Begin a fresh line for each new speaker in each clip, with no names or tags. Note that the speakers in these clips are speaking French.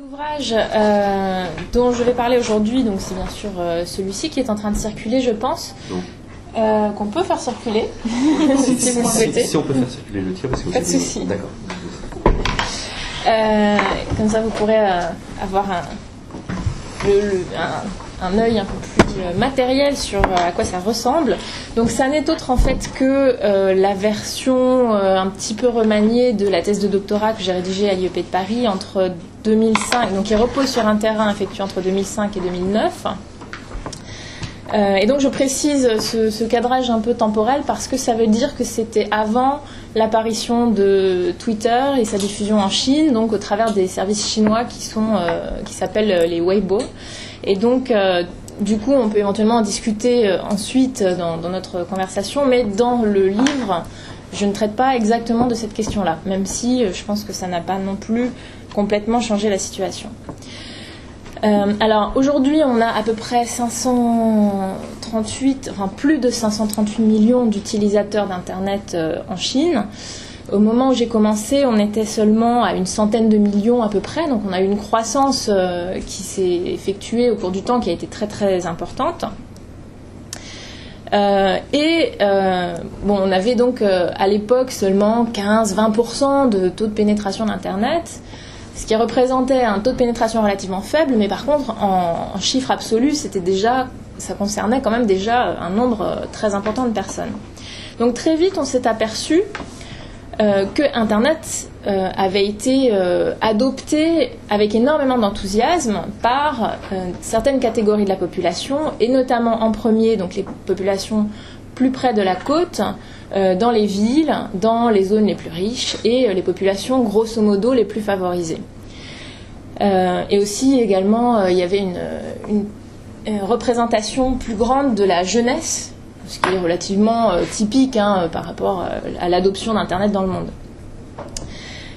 L'ouvrage dont je vais parler aujourd'hui, donc c'est bien sûr celui-ci qui est en train de circuler, je pense, qu'on peut faire circuler, si vous le souhaitez.
Si on peut faire circuler le tir, parce que
pas de souci.
D'accord.
Comme ça, vous pourrez avoir un œil un peu plus matériel sur à quoi ça ressemble. Donc ça n'est autre en fait que la version un petit peu remaniée de la thèse de doctorat que j'ai rédigée à l'IEP de Paris entre 2005, donc qui repose sur un terrain effectué entre 2005 et 2009. Et donc je précise ce cadrage un peu temporel parce que ça veut dire que c'était avant l'apparition de Twitter et sa diffusion en Chine, donc au travers des services chinois qui s'appellent les Weibo. Et donc du coup on peut éventuellement en discuter ensuite dans notre conversation, mais dans le livre je ne traite pas exactement de cette question-là, même si je pense que ça n'a pas non plus complètement changé la situation. Alors aujourd'hui on a à peu près plus de 538 millions d'utilisateurs d'Internet en Chine. Au moment où j'ai commencé, on était seulement à une centaine de millions à peu près, donc on a eu une croissance qui s'est effectuée au cours du temps qui a été très très importante. On avait donc à l'époque seulement 15-20% de taux de pénétration d'Internet, ce qui représentait un taux de pénétration relativement faible, mais par contre en chiffres absolus, ça concernait quand même déjà un nombre très important de personnes. Donc très vite, on s'est aperçu que Internet avait été adopté avec énormément d'enthousiasme par certaines catégories de la population, et notamment en premier donc les populations plus près de la côte, dans les villes, dans les zones les plus riches, et les populations grosso modo les plus favorisées. Et aussi également il y avait une représentation plus grande de la jeunesse, ce qui est relativement typique par rapport à l'adoption d'Internet dans le monde.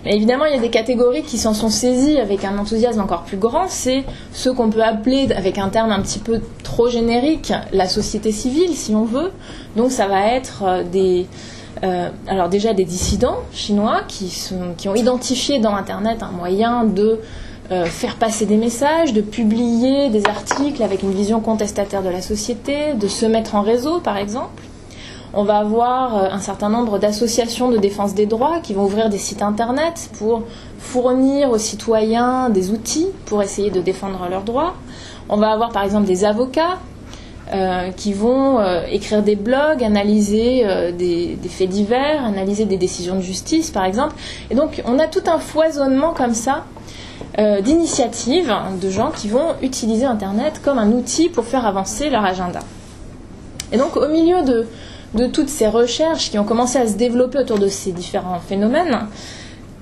Mais évidemment, il y a des catégories qui s'en sont saisies avec un enthousiasme encore plus grand. C'est ceux qu'on peut appeler, avec un terme un petit peu trop générique, la société civile, si on veut. Donc ça va être alors déjà des dissidents chinois qui ont identifié dans Internet un moyen de faire passer des messages, de publier des articles avec une vision contestataire de la société, de se mettre en réseau par exemple. On va avoir un certain nombre d'associations de défense des droits qui vont ouvrir des sites internet pour fournir aux citoyens des outils pour essayer de défendre leurs droits. On va avoir par exemple des avocats qui vont écrire des blogs, analyser des faits divers, analyser des décisions de justice par exemple. Et donc on a tout un foisonnement comme ça d'initiatives de gens qui vont utiliser Internet comme un outil pour faire avancer leur agenda. Et donc au milieu de toutes ces recherches qui ont commencé à se développer autour de ces différents phénomènes,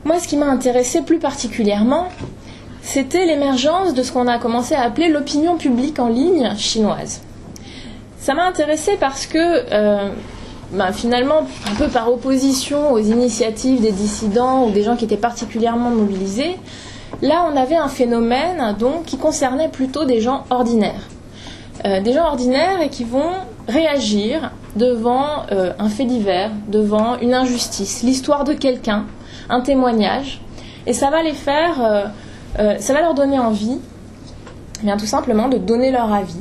moi ce qui m'a intéressé plus particulièrement, c'était l'émergence de ce qu'on a commencé à appeler l'opinion publique en ligne chinoise. Ça m'a intéressé parce que finalement, un peu par opposition aux initiatives des dissidents ou des gens qui étaient particulièrement mobilisés, là on avait un phénomène donc qui concernait plutôt des gens ordinaires. Des gens ordinaires et qui vont réagir devant un fait divers, devant une injustice, l'histoire de quelqu'un, un témoignage, et ça va les faire, ça va leur donner envie, bien tout simplement de donner leur avis,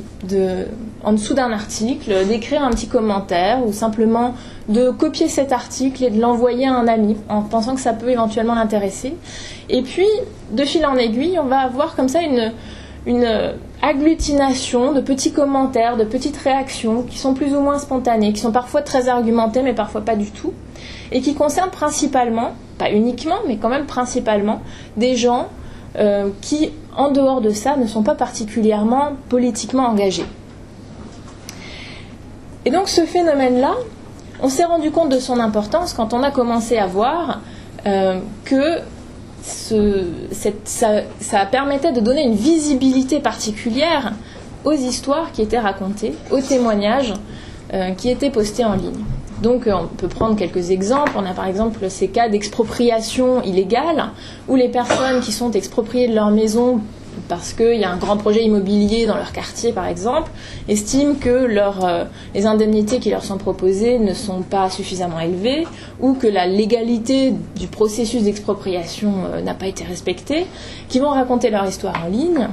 en dessous d'un article, d'écrire un petit commentaire ou simplement de copier cet article et de l'envoyer à un ami en pensant que ça peut éventuellement l'intéresser. Et puis, de fil en aiguille, on va avoir comme ça une agglutination de petits commentaires, de petites réactions qui sont plus ou moins spontanées, qui sont parfois très argumentées mais parfois pas du tout, et qui concernent principalement, pas uniquement mais quand même principalement, des gens qui, en dehors de ça, ne sont pas particulièrement politiquement engagés. Et donc ce phénomène-là, on s'est rendu compte de son importance quand on a commencé à voir que ça permettait de donner une visibilité particulière aux histoires qui étaient racontées, aux témoignages qui étaient postés en ligne. Donc on peut prendre quelques exemples. On a par exemple ces cas d'expropriation illégale où les personnes qui sont expropriées de leur maison parce qu'il y a un grand projet immobilier dans leur quartier, par exemple, estiment que les indemnités qui leur sont proposées ne sont pas suffisamment élevées, ou que la légalité du processus d'expropriation n'a pas été respectée, qui vont raconter leur histoire en ligne,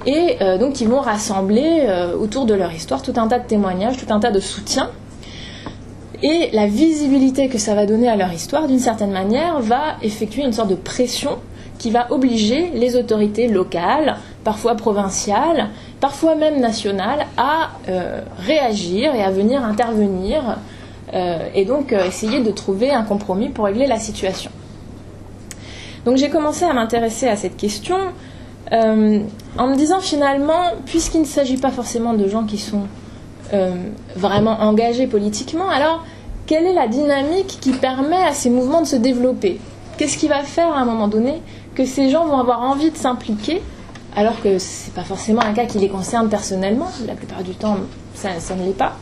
et donc qui vont rassembler autour de leur histoire tout un tas de témoignages, tout un tas de soutiens. Et la visibilité que ça va donner à leur histoire, d'une certaine manière, va effectuer une sorte de pression qui va obliger les autorités locales, parfois provinciales, parfois même nationales, à réagir et à venir intervenir, et donc essayer de trouver un compromis pour régler la situation. Donc j'ai commencé à m'intéresser à cette question en me disant finalement, puisqu'il ne s'agit pas forcément de gens qui sont vraiment engagés politiquement, alors quelle est la dynamique qui permet à ces mouvements de se développer ? Qu'est-ce qui va faire à un moment donné que ces gens vont avoir envie de s'impliquer, alors que ce n'est pas forcément un cas qui les concerne personnellement, la plupart du temps ça ne l'est pas.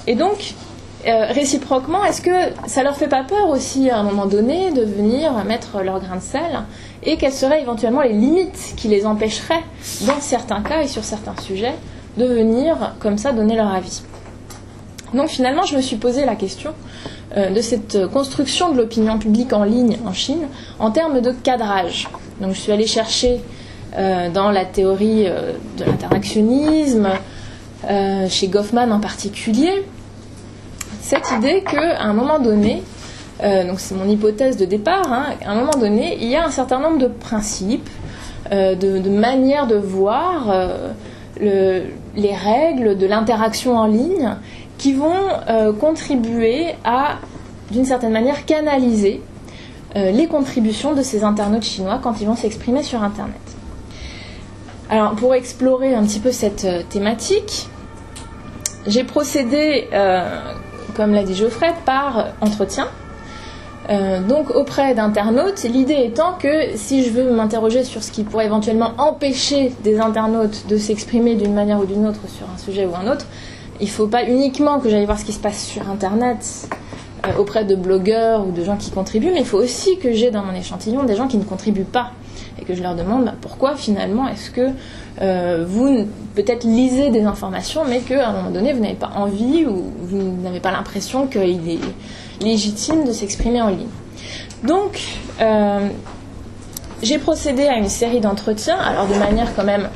Et donc, réciproquement, est-ce que ça leur fait pas peur aussi à un moment donné de venir mettre leur grain de sel, et quelles seraient éventuellement les limites qui les empêcheraient, dans certains cas et sur certains sujets, de venir comme ça donner leur avis. Donc finalement, je me suis posé la question de cette construction de l'opinion publique en ligne en Chine en termes de cadrage. Donc je suis allée chercher dans la théorie de l'interactionnisme, chez Goffman en particulier, cette idée qu'à un moment donné, donc c'est mon hypothèse de départ, à un moment donné, il y a un certain nombre de principes, de manières de voir les règles de l'interaction en ligne qui vont contribuer à, d'une certaine manière, canaliser les contributions de ces internautes chinois quand ils vont s'exprimer sur Internet. Alors, pour explorer un petit peu cette thématique, j'ai procédé, comme l'a dit Geoffrey, par entretien. Donc auprès d'internautes, l'idée étant que si je veux m'interroger sur ce qui pourrait éventuellement empêcher des internautes de s'exprimer d'une manière ou d'une autre sur un sujet ou un autre, il ne faut pas uniquement que j'aille voir ce qui se passe sur Internet auprès de blogueurs ou de gens qui contribuent, mais il faut aussi que j'ai dans mon échantillon des gens qui ne contribuent pas et que je leur demande pourquoi finalement est-ce que vous peut-être lisez des informations mais qu'à un moment donné vous n'avez pas envie ou vous n'avez pas l'impression qu'il est légitime de s'exprimer en ligne. Donc j'ai procédé à une série d'entretiens, alors de manière quand même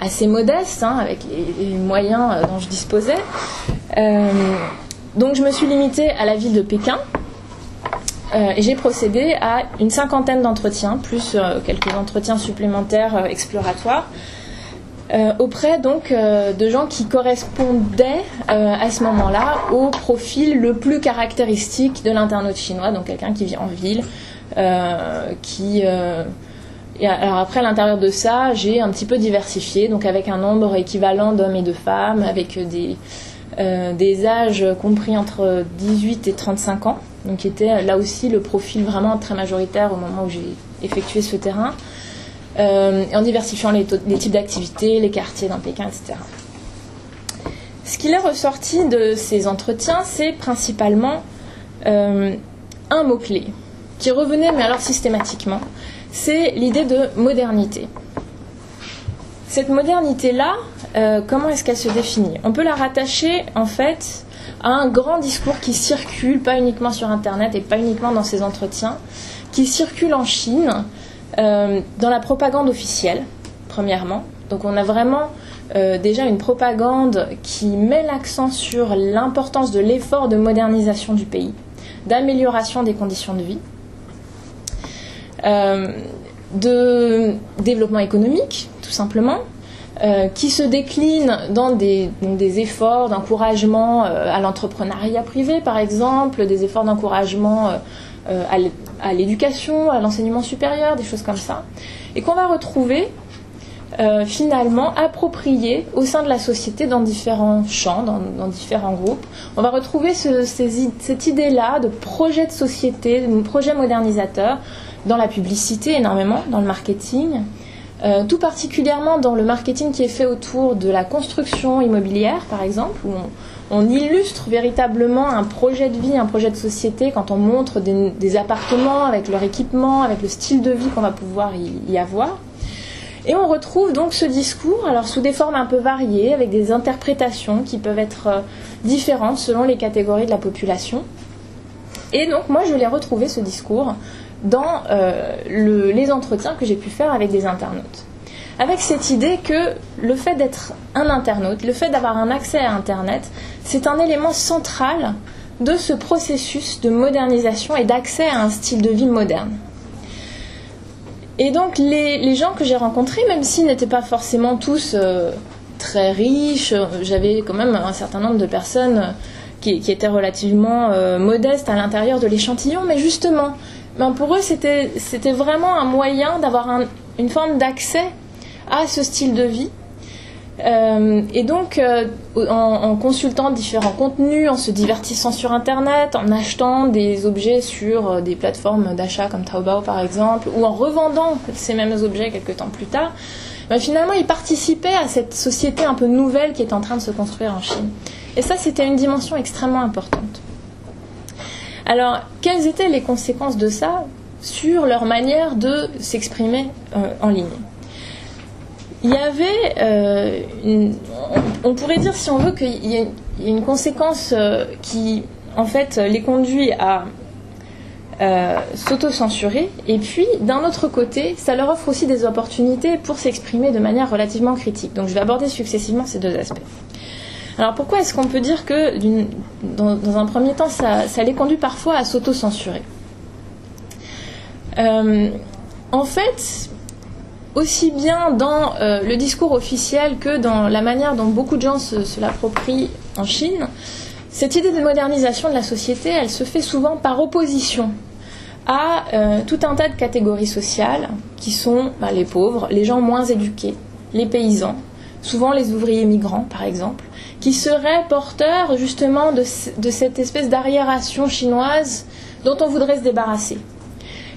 assez modeste, avec les moyens dont je disposais. Donc je me suis limitée à la ville de Pékin et j'ai procédé à une 50aine d'entretiens, plus quelques entretiens supplémentaires exploratoires, auprès donc de gens qui correspondaient à ce moment-là au profil le plus caractéristique de l'internaute chinois, donc quelqu'un qui vit en ville, Et alors après, à l'intérieur de ça, j'ai un petit peu diversifié, donc avec un nombre équivalent d'hommes et de femmes, avec des âges compris entre 18 et 35 ans, donc qui était là aussi le profil vraiment très majoritaire au moment où j'ai effectué ce terrain, en diversifiant les types d'activités, les quartiers dans Pékin, etc. Ce qu'il est ressorti de ces entretiens, c'est principalement un mot-clé qui revenait, mais alors systématiquement, c'est l'idée de modernité. Cette modernité-là, comment est-ce qu'elle se définit ? On peut la rattacher, en fait, à un grand discours qui circule, pas uniquement sur Internet et pas uniquement dans ces entretiens, qui circule en Chine, dans la propagande officielle, premièrement. Donc on a vraiment déjà une propagande qui met l'accent sur l'importance de l'effort de modernisation du pays, d'amélioration des conditions de vie, de développement économique, tout simplement, qui se décline dans des efforts d'encouragement à l'entrepreneuriat privé, par exemple, des efforts d'encouragement à l'éducation, à l'enseignement supérieur, des choses comme ça, et qu'on va retrouver finalement appropriés au sein de la société dans différents champs, dans différents groupes. On va retrouver cette idée-là de projet de société, de projet modernisateur, dans la publicité énormément, dans le marketing, tout particulièrement dans le marketing qui est fait autour de la construction immobilière, par exemple, où on illustre véritablement un projet de vie, un projet de société quand on montre des appartements avec leur équipement, avec le style de vie qu'on va pouvoir y avoir. Et on retrouve donc ce discours, alors sous des formes un peu variées, avec des interprétations qui peuvent être différentes selon les catégories de la population. Et donc moi je l'ai retrouvé, ce discours, dans les entretiens que j'ai pu faire avec des internautes. Avec cette idée que le fait d'être un internaute, le fait d'avoir un accès à Internet, c'est un élément central de ce processus de modernisation et d'accès à un style de vie moderne. Et donc les gens que j'ai rencontrés, même s'ils n'étaient pas forcément tous très riches, j'avais quand même un certain nombre de personnes qui étaient relativement modestes à l'intérieur de l'échantillon, mais justement, pour eux c'était vraiment un moyen d'avoir une forme d'accès à ce style de vie. Et donc en consultant différents contenus, en se divertissant sur Internet, en achetant des objets sur des plateformes d'achat comme Taobao par exemple, ou en revendant ces mêmes objets quelques temps plus tard, finalement ils participaient à cette société un peu nouvelle qui est en train de se construire en Chine. Et ça, c'était une dimension extrêmement importante. Alors, quelles étaient les conséquences de ça sur leur manière de s'exprimer en ligne ? Il y avait, on pourrait dire, si on veut, qu'il y a une conséquence qui, en fait, les conduit à s'auto-censurer. Et puis, d'un autre côté, ça leur offre aussi des opportunités pour s'exprimer de manière relativement critique. Donc, je vais aborder successivement ces deux aspects. Alors, pourquoi est-ce qu'on peut dire que, dans un premier temps, ça les conduit parfois à s'auto-censurer ? En fait, aussi bien dans le discours officiel que dans la manière dont beaucoup de gens se l'approprient en Chine, cette idée de modernisation de la société, elle se fait souvent par opposition à tout un tas de catégories sociales qui sont les pauvres, les gens moins éduqués, les paysans, souvent les ouvriers migrants par exemple, qui seraient porteurs justement de cette espèce d'arriération chinoise dont on voudrait se débarrasser.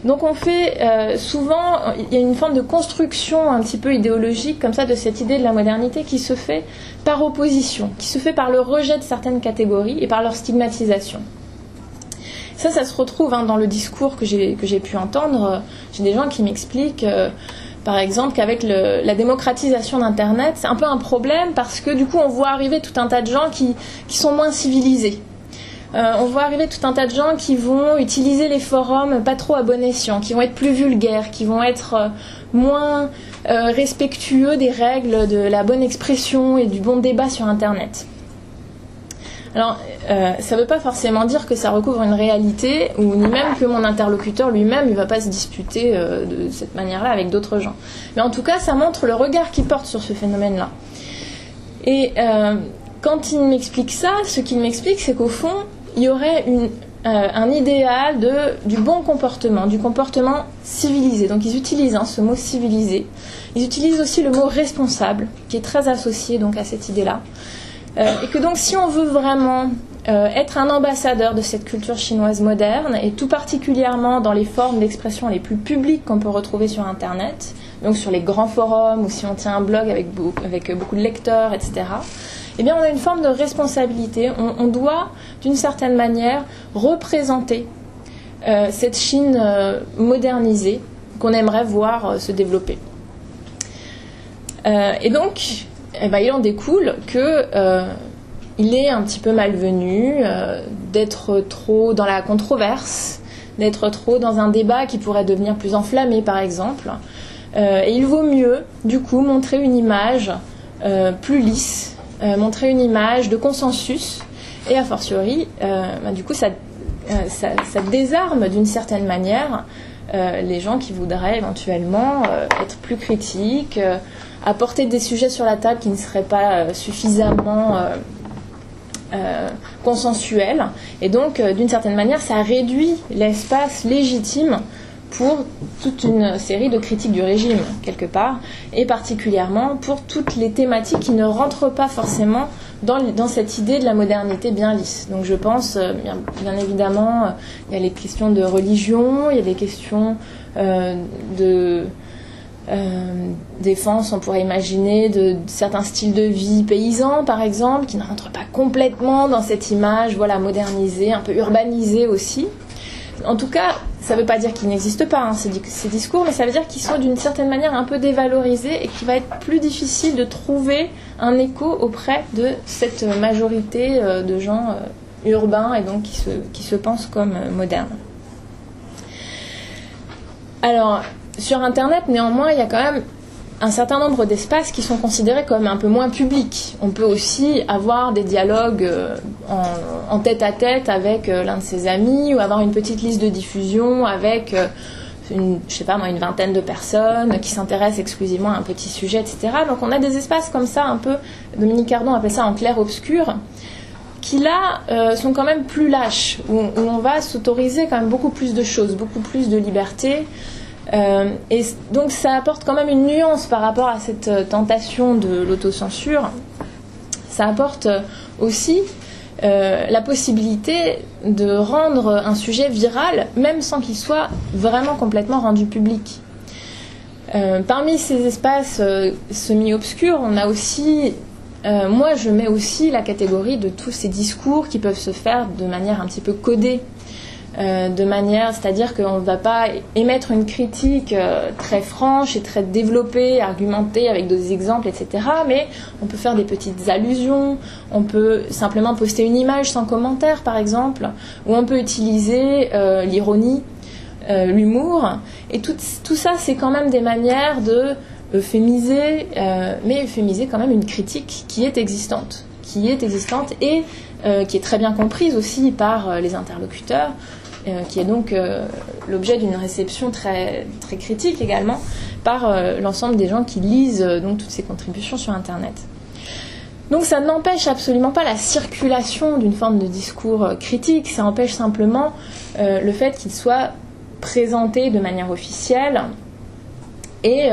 Donc on fait souvent, il y a une forme de construction un petit peu idéologique comme ça de cette idée de la modernité qui se fait par opposition, qui se fait par le rejet de certaines catégories et par leur stigmatisation. Ça se retrouve dans le discours que j'ai pu entendre. J'ai des gens qui m'expliquent, par exemple, qu'avec la démocratisation d'Internet, c'est un peu un problème parce que du coup on voit arriver tout un tas de gens qui sont moins civilisés. On voit arriver tout un tas de gens qui vont utiliser les forums pas trop à bon escient, qui vont être plus vulgaires, qui vont être moins respectueux des règles de la bonne expression et du bon débat sur Internet. Alors, ça ne veut pas forcément dire que ça recouvre une réalité, ou ni même que mon interlocuteur lui-même ne va pas se disputer de cette manière-là avec d'autres gens. Mais en tout cas, ça montre le regard qu'il porte sur ce phénomène-là. Et quand il m'explique ça, ce qu'il m'explique, c'est qu'au fond, il y aurait un idéal du bon comportement, du comportement civilisé. Donc ils utilisent ce mot civilisé. Ils utilisent aussi le mot responsable, qui est très associé donc à cette idée-là. Et que donc si on veut vraiment être un ambassadeur de cette culture chinoise moderne, et tout particulièrement dans les formes d'expression les plus publiques qu'on peut retrouver sur Internet, donc sur les grands forums, ou si on tient un blog avec beaucoup de lecteurs, etc., eh bien on a une forme de responsabilité. On doit, d'une certaine manière, représenter cette Chine modernisée qu'on aimerait voir se développer. Et donc, il en découle qu'il est un petit peu malvenu d'être trop dans la controverse, d'être trop dans un débat qui pourrait devenir plus enflammé, par exemple. Et il vaut mieux, du coup, montrer une image plus lisse, montrer une image de consensus, et a fortiori, du coup, ça désarme d'une certaine manière les gens qui voudraient éventuellement être plus critiques, apporter des sujets sur la table qui ne seraient pas suffisamment consensuels. Et donc, d'une certaine manière, ça réduit l'espace légitime pour toute une série de critiques du régime, quelque part, et particulièrement pour toutes les thématiques qui ne rentrent pas forcément dans cette idée de la modernité bien lisse. Donc je pense, bien évidemment, il y a les questions de religion, il y a des questions de défense, on pourrait imaginer, de certains styles de vie paysans, par exemple, qui ne rentrent pas complètement dans cette image modernisée, un peu urbanisée aussi. En tout cas, ça ne veut pas dire qu'ils n'existent pas, hein, ces discours, mais ça veut dire qu'ils sont d'une certaine manière un peu dévalorisés et qu'il va être plus difficile de trouver un écho auprès de cette majorité de gens urbains et donc qui se pensent comme modernes. Alors, sur Internet, néanmoins, il y a quand même un certain nombre d'espaces qui sont considérés comme un peu moins publics. On peut aussi avoir des dialogues en tête-à-tête avec l'un de ses amis ou avoir une petite liste de diffusion avec une vingtaine de personnes qui s'intéressent exclusivement à un petit sujet, etc. Donc on a des espaces comme ça, un peu, Dominique Cardon appelle ça en clair-obscur, qui là sont quand même plus lâches, où on va s'autoriser quand même beaucoup plus de choses, beaucoup plus de liberté. Et donc ça apporte quand même une nuance par rapport à cette tentation de l'autocensure. Ça apporte aussi la possibilité de rendre un sujet viral, même sans qu'il soit vraiment complètement rendu public. Parmi ces espaces semi-obscurs, on a aussi, moi je mets aussi la catégorie de tous ces discours qui peuvent se faire de manière un petit peu codée. C'est-à-dire qu'on ne va pas émettre une critique très franche et très développée, argumentée avec des exemples, etc. Mais on peut faire des petites allusions, on peut simplement poster une image sans commentaire, par exemple, ou on peut utiliser l'ironie, l'humour. Et tout ça, c'est quand même des manières de euphémiser, mais euphémiser quand même une critique qui est existante et qui est très bien comprise aussi par les interlocuteurs, qui est donc l'objet d'une réception très, très critique également par l'ensemble des gens qui lisent donc toutes ces contributions sur Internet. Donc ça n'empêche absolument pas la circulation d'une forme de discours critique, ça empêche simplement le fait qu'il soit présenté de manière officielle et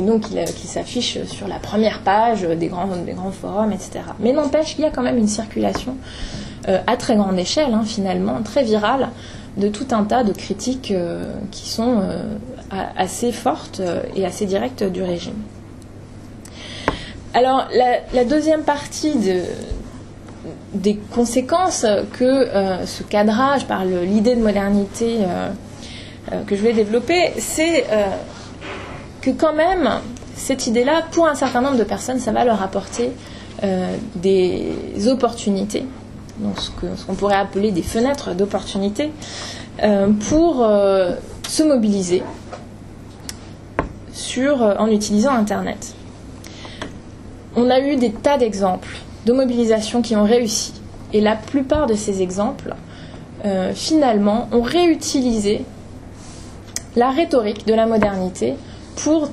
donc qu'il s'affiche sur la première page des grands forums, etc. Mais n'empêche qu'il y a quand même une circulation à très grande échelle, finalement, très virale, de tout un tas de critiques qui sont assez fortes et assez directes du régime. Alors, la deuxième partie des conséquences que ce cadrage par l'idée de modernité que je vais développer, c'est que quand même, cette idée-là, pour un certain nombre de personnes, ça va leur apporter des opportunités, donc ce qu'on pourrait appeler des fenêtres d'opportunités, pour se mobiliser en utilisant Internet. On a eu des tas d'exemples de mobilisation qui ont réussi, et la plupart de ces exemples, finalement, ont réutilisé la rhétorique de la modernité pour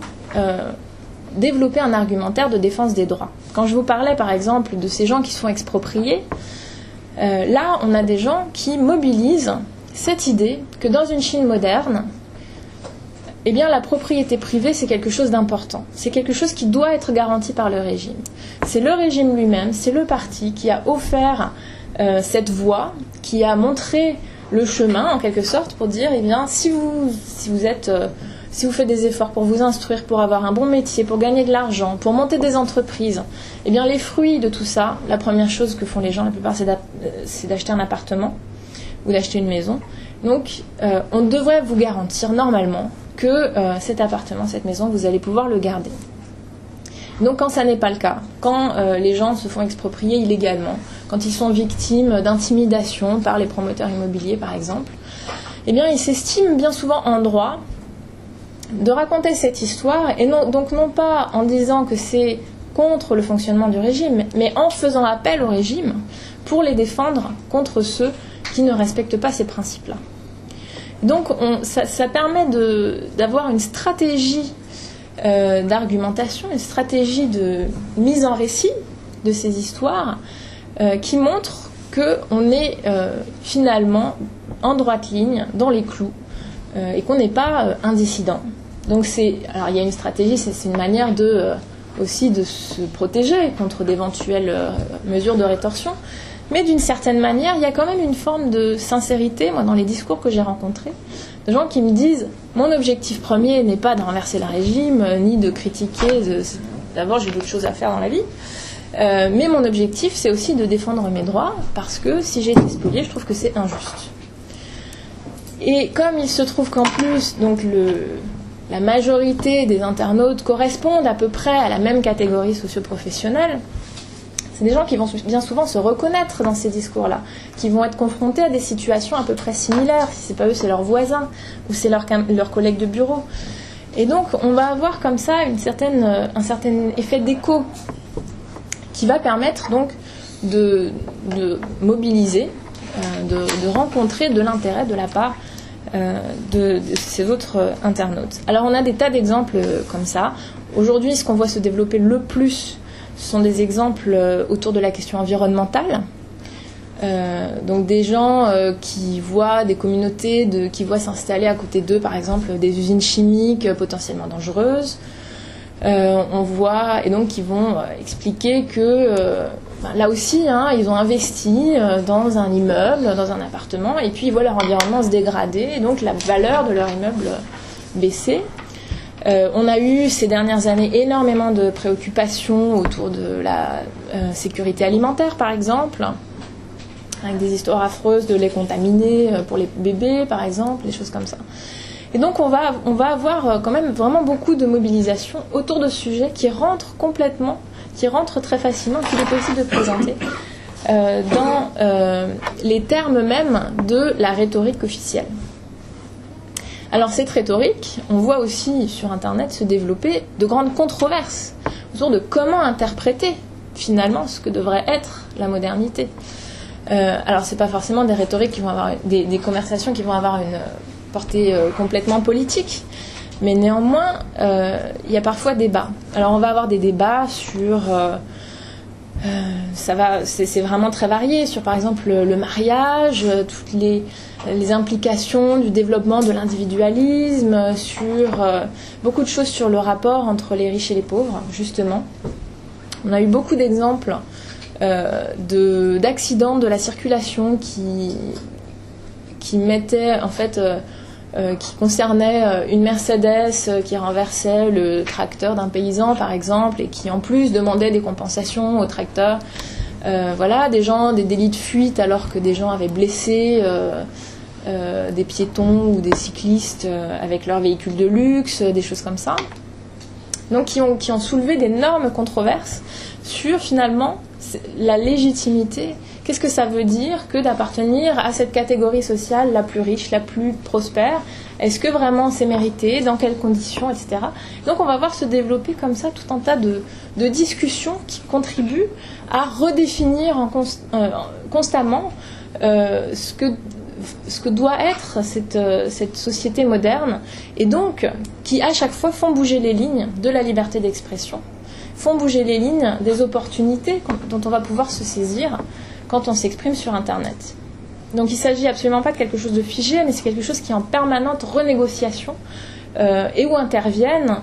développer un argumentaire de défense des droits. Quand je vous parlais par exemple de ces gens qui se font exproprier, là on a des gens qui mobilisent cette idée que dans une Chine moderne, eh bien, la propriété privée c'est quelque chose d'important, c'est quelque chose qui doit être garanti par le régime. C'est le régime lui-même, c'est le parti qui a offert cette voie, qui a montré le chemin en quelque sorte pour dire, eh bien, si vous faites des efforts pour vous instruire, pour avoir un bon métier, pour gagner de l'argent, pour monter des entreprises, eh bien les fruits de tout ça, la première chose que font les gens, la plupart, c'est d'acheter un appartement ou d'acheter une maison. Donc on devrait vous garantir normalement que cet appartement, cette maison, vous allez pouvoir le garder. Donc quand ça n'est pas le cas, quand les gens se font exproprier illégalement, quand ils sont victimes d'intimidation par les promoteurs immobiliers par exemple, eh bien ils s'estiment bien souvent en droit de raconter cette histoire, et donc non pas en disant que c'est contre le fonctionnement du régime, mais en faisant appel au régime pour les défendre contre ceux qui ne respectent pas ces principes-là. Donc ça permet d'avoir une stratégie d'argumentation, une stratégie de mise en récit de ces histoires qui montre qu'on est finalement en droite ligne, dans les clous, et qu'on n'est pas indissident. Donc alors il y a une stratégie, c'est une manière aussi de se protéger contre d'éventuelles mesures de rétorsion, mais d'une certaine manière, il y a quand même une forme de sincérité, moi, dans les discours que j'ai rencontrés, de gens qui me disent « Mon objectif premier n'est pas de renverser le régime, ni de critiquer, d'abord j'ai d'autres choses à faire dans la vie, mais mon objectif, c'est aussi de défendre mes droits, parce que si j'ai été spoliée, je trouve que c'est injuste. » Et comme il se trouve qu'en plus, donc la majorité des internautes correspondent à peu près à la même catégorie socio-professionnelle, c'est des gens qui vont bien souvent se reconnaître dans ces discours-là, qui vont être confrontés à des situations à peu près similaires. Si c'est pas eux, c'est leurs voisins ou c'est leurs collègues de bureau. Et donc, on va avoir comme ça un certain effet d'écho qui va permettre donc de mobiliser, de rencontrer de l'intérêt de la part de ces autres internautes. Alors, on a des tas d'exemples comme ça. Aujourd'hui, ce qu'on voit se développer le plus, ce sont des exemples autour de la question environnementale. Donc des gens qui voient des communautés qui voient s'installer à côté d'eux, par exemple, des usines chimiques potentiellement dangereuses. On voit, et donc qui vont expliquer que là aussi, ils ont investi dans un immeuble, dans un appartement, et puis ils voient leur environnement se dégrader, et donc la valeur de leur immeuble baisser. On a eu ces dernières années énormément de préoccupations autour de la sécurité alimentaire, par exemple, avec des histoires affreuses de lait contaminé pour les bébés, par exemple, des choses comme ça. Et donc on va avoir quand même vraiment beaucoup de mobilisation autour de sujets qui rentrent très facilement, qu'il est possible de présenter dans les termes même de la rhétorique officielle. Alors cette rhétorique, on voit aussi sur Internet se développer de grandes controverses autour de comment interpréter finalement ce que devrait être la modernité. Alors c'est pas forcément des rhétoriques qui vont avoir des conversations qui vont avoir une portée complètement politique, mais néanmoins il y a parfois débat. Alors on va avoir des débats sur c'est vraiment très varié, sur par exemple le mariage, toutes les implications du développement de l'individualisme, sur beaucoup de choses sur le rapport entre les riches et les pauvres, justement. On a eu beaucoup d'exemples d'accidents de la circulation qui mettaient en fait qui concernait une Mercedes qui renversait le tracteur d'un paysan par exemple et qui en plus demandait des compensations au tracteur. Des délits de fuite alors que des gens avaient blessé des piétons ou des cyclistes avec leurs véhicules de luxe, des choses comme ça. Donc qui ont soulevé d'énormes controverses sur finalement la légitimité. Qu'est-ce que ça veut dire que d'appartenir à cette catégorie sociale la plus riche, la plus prospère? Est-ce que vraiment c'est mérité? Dans quelles conditions, etc. Donc on va voir se développer comme ça tout un tas de discussions qui contribuent à redéfinir constamment ce que doit être cette société moderne, et donc qui à chaque fois font bouger les lignes de la liberté d'expression, font bouger les lignes des opportunités dont on va pouvoir se saisir quand on s'exprime sur Internet. Donc il ne s'agit absolument pas de quelque chose de figé, mais c'est quelque chose qui est en permanente renégociation et où interviennent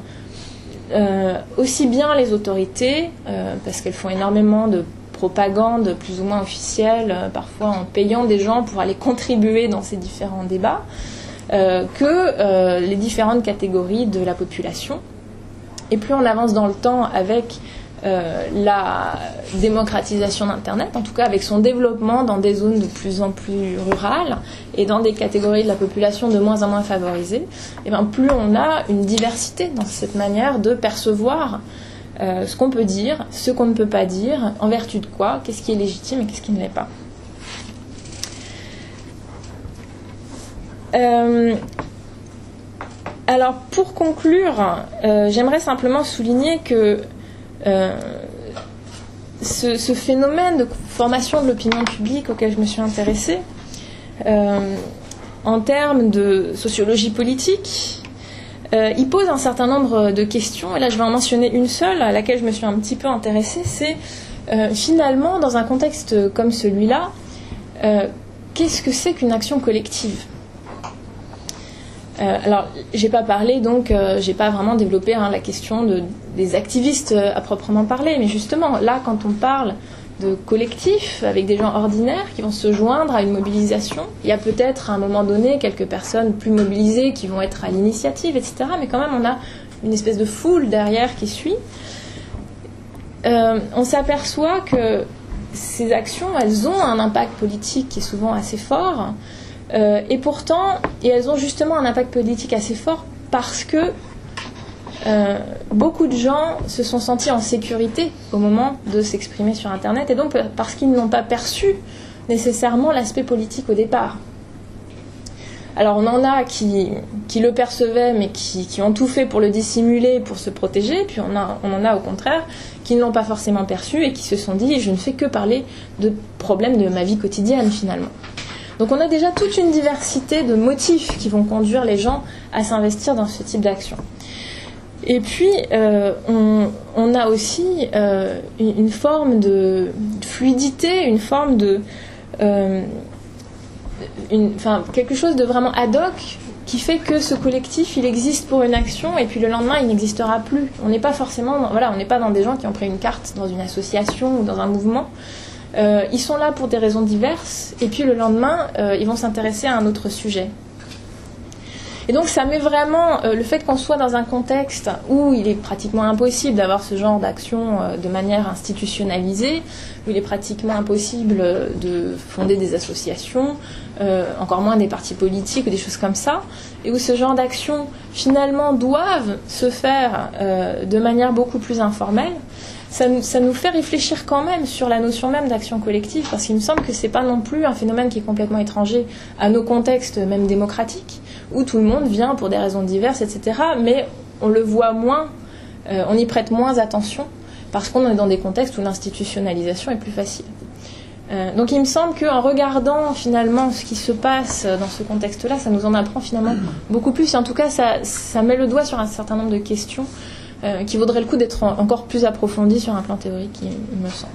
aussi bien les autorités, parce qu'elles font énormément de propagande plus ou moins officielle, parfois en payant des gens pour aller contribuer dans ces différents débats, que les différentes catégories de la population. Et plus on avance dans le temps avec la démocratisation d'Internet, en tout cas avec son développement dans des zones de plus en plus rurales et dans des catégories de la population de moins en moins favorisées, et bien plus on a une diversité dans cette manière de percevoir ce qu'on peut dire, ce qu'on ne peut pas dire, en vertu de quoi, qu'est-ce qui est légitime et qu'est-ce qui ne l'est pas. Alors pour conclure, j'aimerais simplement souligner que ce phénomène de formation de l'opinion publique auquel je me suis intéressée, en termes de sociologie politique, il pose un certain nombre de questions, et là je vais en mentionner une seule à laquelle je me suis un petit peu intéressée, c'est finalement dans un contexte comme celui-là, qu'est-ce que c'est qu'une action collective ? Alors, j'ai pas parlé, donc j'ai pas vraiment développé la question des activistes à proprement parler, mais justement, là, quand on parle de collectif, avec des gens ordinaires qui vont se joindre à une mobilisation, il y a peut-être à un moment donné quelques personnes plus mobilisées qui vont être à l'initiative, etc., mais quand même, on a une espèce de foule derrière qui suit. On s'aperçoit que ces actions, elles ont un impact politique qui est souvent assez fort, Et pourtant, elles ont justement un impact politique assez fort parce que beaucoup de gens se sont sentis en sécurité au moment de s'exprimer sur Internet, et donc parce qu'ils n'ont pas perçu nécessairement l'aspect politique au départ. Alors on en a qui le percevaient mais qui ont tout fait pour le dissimuler, pour se protéger, puis on en a au contraire qui ne l'ont pas forcément perçu et qui se sont dit je ne fais que parler de problèmes de ma vie quotidienne finalement. Donc on a déjà toute une diversité de motifs qui vont conduire les gens à s'investir dans ce type d'action. Et puis, on a aussi une forme de fluidité, une forme de... quelque chose de vraiment ad hoc qui fait que ce collectif, il existe pour une action et puis le lendemain, il n'existera plus. On n'est pas forcément... on n'est pas dans des gens qui ont pris une carte dans une association ou dans un mouvement. Ils sont là pour des raisons diverses et puis le lendemain, ils vont s'intéresser à un autre sujet. Et donc ça met vraiment le fait qu'on soit dans un contexte où il est pratiquement impossible d'avoir ce genre d'action de manière institutionnalisée, où il est pratiquement impossible de fonder des associations, encore moins des partis politiques ou des choses comme ça, et où ce genre d'actions finalement doivent se faire de manière beaucoup plus informelle. Ça nous fait réfléchir quand même sur la notion même d'action collective, parce qu'il me semble que c'est pas non plus un phénomène qui est complètement étranger à nos contextes même démocratiques, où tout le monde vient pour des raisons diverses, etc. Mais on le voit moins, on y prête moins attention, parce qu'on est dans des contextes où l'institutionnalisation est plus facile. Donc il me semble qu'en regardant finalement ce qui se passe dans ce contexte-là, ça nous en apprend finalement beaucoup plus, et en tout cas ça met le doigt sur un certain nombre de questions qui vaudrait le coup d'être encore plus approfondies sur un plan théorique, il me semble.